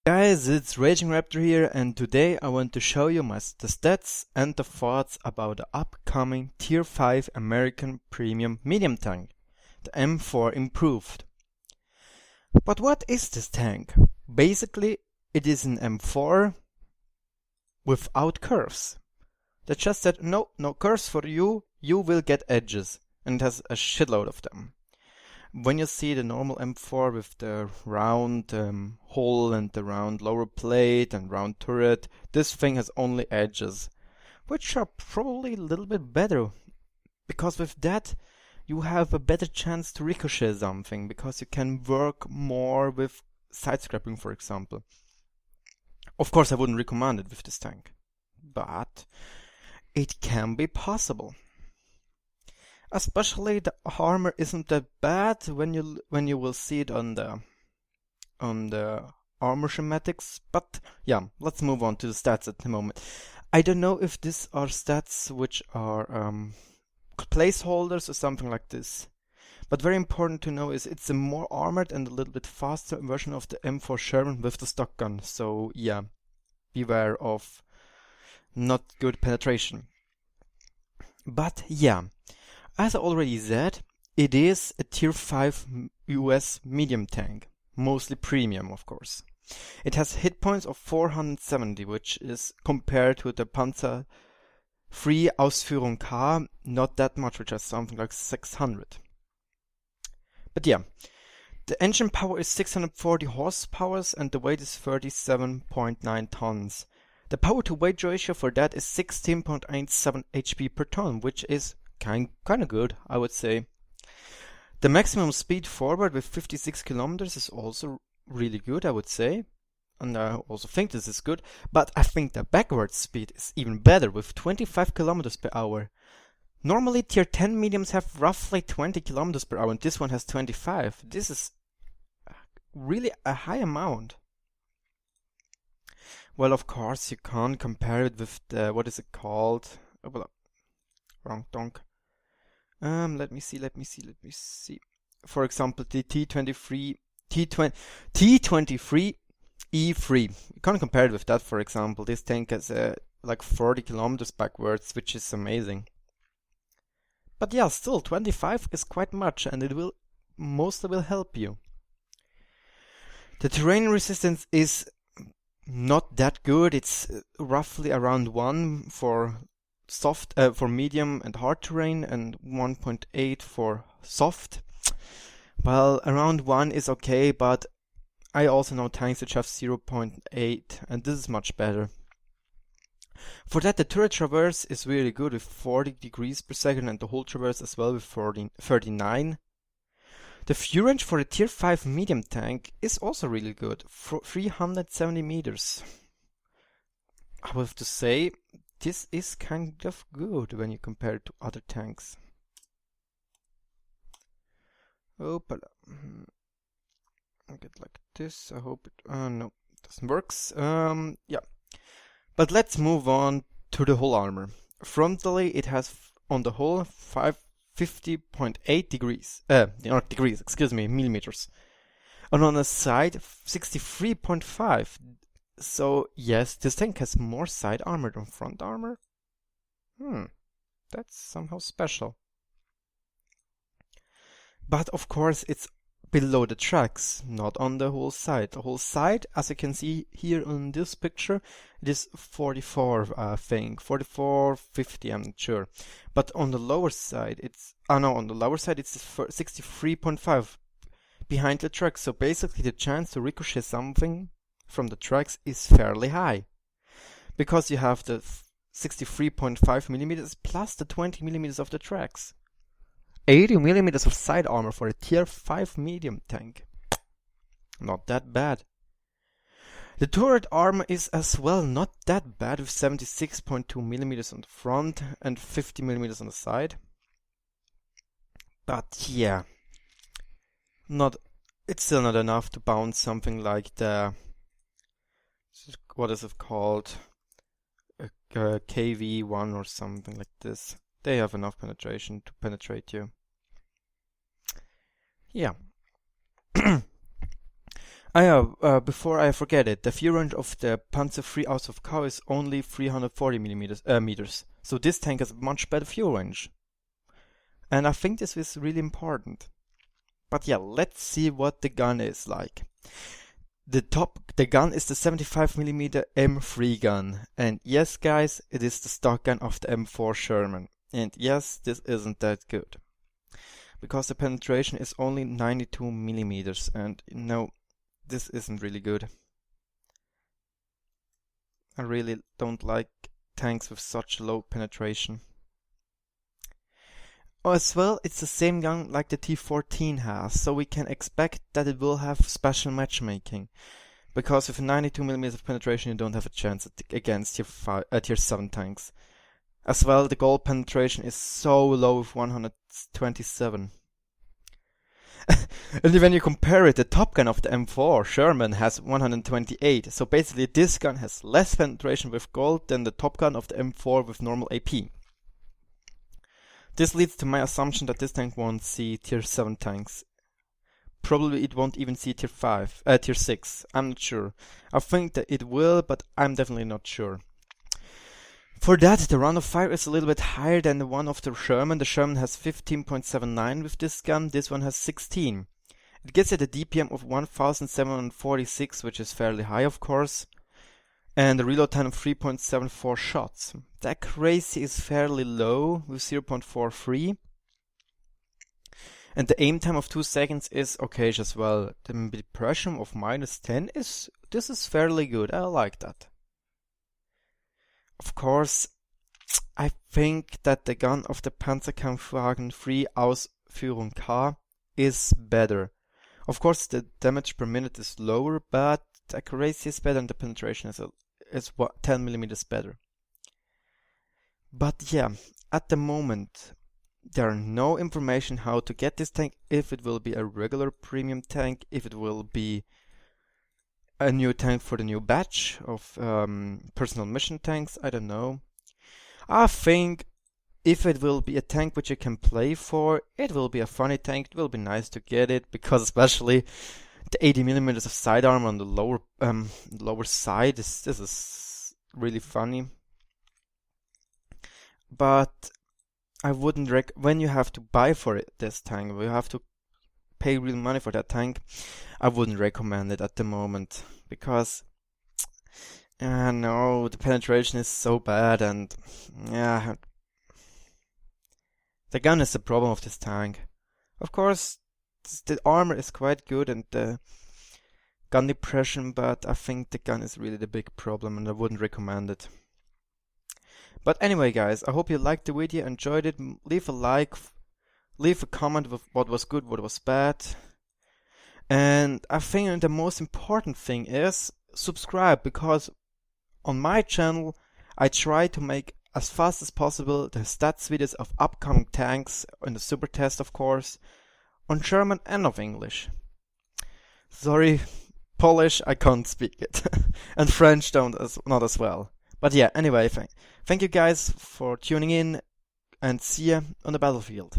Guys, it's RagingRaptor here, and today I want to show you the stats and the thoughts about the upcoming Tier 5 American Premium Medium Tank, the M4 Improved. But what is this tank? Basically, it is an M4 without curves. They just said, no curves for you, you will get edges, and it has a shitload of them. When you see the normal M4 with the round hull and the round lower plate and round turret, this thing has only edges, which are probably a little bit better, because with that you have a better chance to ricochet something, because you can work more with side scrapping, for example. Of course, I wouldn't recommend it with this tank, but it can be possible. Especially the armor isn't that bad when you will see it on the armor schematics. But yeah, let's move on to the stats at the moment. I don't know if these are stats which are placeholders or something like this. But very important to know is it's a more armored and a little bit faster version of the M4 Sherman with the stock gun. So yeah, beware of not good penetration. But yeah. As I already said, it is a Tier 5 US medium tank, mostly premium of course. It has hit points of 470, which is compared to the Panzer III Ausführung K, not that much, which has something like 600. But yeah, the engine power is 640 horsepower and the weight is 37.9 tons. The power to weight ratio for that is 16.87 HP per ton, which is kind of good, I would say. The maximum speed forward with 56 kilometers is also really good, I would say. And I also think this is good, but I think the backward speed is even better with 25 kilometers per hour. Normally tier 10 mediums have roughly 20 kilometers per hour and this one has 25. This is really a high amount. Well, of course you can't compare it with the, what is it called? Oh, well, wrong donk. Let me see. For example, the T23 E3. You can't compare it with that, for example. This tank has like 40 kilometers backwards, which is amazing. But yeah, still 25 is quite much, and it will mostly help you. The terrain resistance is not that good. It's roughly around 1 for soft for medium and hard terrain and 1.8 for soft. Well, around 1 is okay, but I also know tanks which have 0.8 and this is much better. For that, the turret traverse is really good with 40 degrees per second and the whole traverse as well with 39. The fuel range for a tier 5 medium tank is also really good, for 370 meters. I would have to say this is kind of good when you compare it to other tanks. Oh, but I get like this. I hope it. No, it doesn't work. Yeah, but let's move on to the whole armor. Frontally, it has on the whole 50.8 degrees. Not degrees. Excuse me, millimeters. And on the side, 63.5. So yes, this tank has more side armor than front armor. That's somehow special. But of course it's below the tracks, not on the whole side. The whole side, as you can see here on this picture, it is 44, I think. 44, 50, I'm not sure. But on the lower side, it's... on the lower side it's 63.5 behind the tracks. So basically the chance to ricochet something from the tracks is fairly high, because you have the 63.5 millimeters plus the 20 millimeters of the tracks. 80 millimeters of side armor for a tier 5 medium tank. Not that bad. The turret armor is as well not that bad with 76.2 millimeters on the front and 50 millimeters on the side. But yeah, it's still not enough to bounce something like the, what is it called, a KV1 or something like this. They have enough penetration to penetrate you. Yeah. Before I forget it, the fuel range of the Panzer III Aus of Cow is only 340 meters. So this tank has a much better fuel range. And I think this is really important. But yeah, let's see what the gun is like. The gun is the 75mm M3 gun. And yes guys, it is the stock gun of the M4 Sherman. And yes, this isn't that good. Because the penetration is only 92mm, and no, this isn't really good. I really don't like tanks with such low penetration. As well, it's the same gun like the T14 has, so we can expect that it will have special matchmaking. Because with 92mm of penetration you don't have a chance against tier 7 tanks. As well, the gold penetration is so low with 127. And when you compare it, the top gun of the M4 Sherman has 128. So basically this gun has less penetration with gold than the top gun of the M4 with normal AP. This leads to my assumption that this tank won't see tier 7 tanks. Probably it won't even see tier 6. I'm not sure. I think that it will, but I'm definitely not sure. For that, the round of fire is a little bit higher than the one of the Sherman. The Sherman has 15.79 with this gun, this one has 16. It gets at a DPM of 1746, which is fairly high of course, and a reload time of 3.74 shots. The accuracy is fairly low with 0.43. And the aim time of 2 seconds is okay as well. The depression of -10 is fairly good, I like that. Of course, I think that the gun of the Panzerkampfwagen III Ausführung K is better. Of course, the damage per minute is lower, but the accuracy is better and the penetration is 10mm better. But yeah, at the moment, there are no information how to get this tank, if it will be a regular premium tank, if it will be a new tank for the new batch of personal mission tanks, I don't know. I think if it will be a tank which you can play for, it will be a funny tank, it will be nice to get it, because especially the 80mm of sidearm on the lower side, this is really funny. But I wouldn't when you have to buy for it, this tank, you have to pay real money for that tank, I wouldn't recommend it at the moment, because no, the penetration is so bad, and yeah, the gun is the problem of this tank. Of course, the armor is quite good and the gun depression, but I think the gun is really the big problem and I wouldn't recommend it. But anyway guys, I hope you liked the video, enjoyed it. Leave a like, leave a comment with what was good, what was bad. And I think the most important thing is subscribe, because on my channel I try to make as fast as possible the stats videos of upcoming tanks, in the super test of course, on German and of English. Sorry, Polish I can't speak it, and French not as well. But yeah, anyway, thank you guys for tuning in, and see ya on the battlefield.